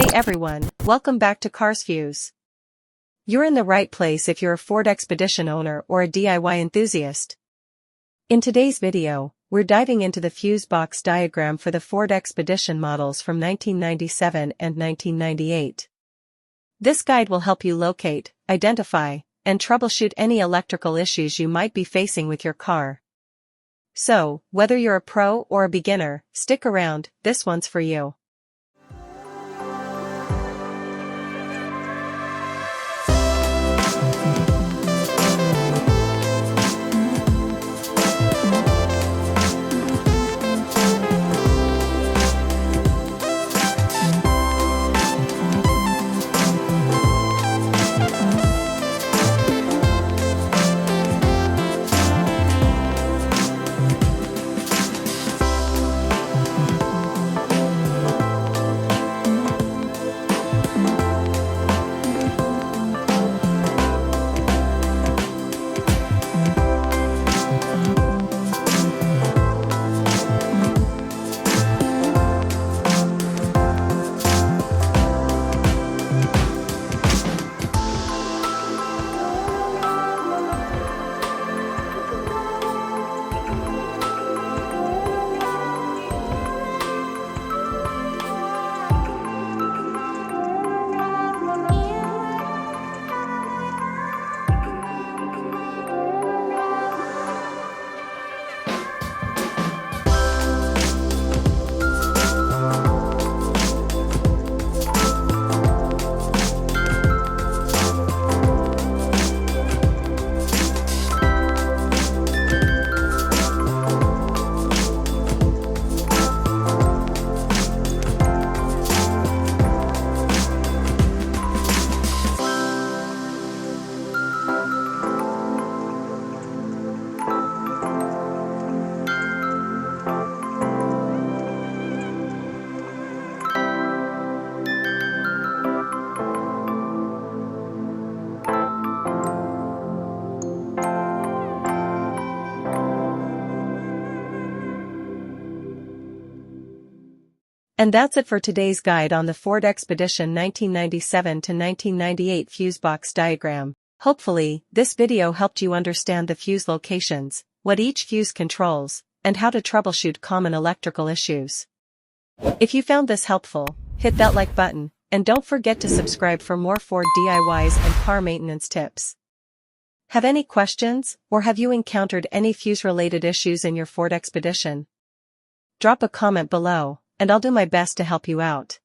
Hey everyone, welcome back to Cars Fuse. You're in the right place if you're a Ford Expedition owner or a DIY enthusiast. In today's video, we're diving into the Fusebox diagram for the Ford Expedition models from 1997 and 1998. This guide will help you locate, identify, and troubleshoot any electrical issues you might be facing with your car. So, whether you're a pro or a beginner, stick around, this one's for you. And that's it for today's guide on the Ford Expedition 1997 to 1998 Fusebox diagram. Hopefully, this video helped you understand the fuse locations, what each fuse controls, and how to troubleshoot common electrical issues. If you found this helpful, hit that like button, and don't forget to subscribe for more Ford DIYs and car maintenance tips. Have any questions, or have you encountered any fuse-related issues in your Ford Expedition? Drop a comment below, and I'll do my best to help you out.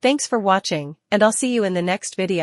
Thanks for watching, and I'll see you in the next video.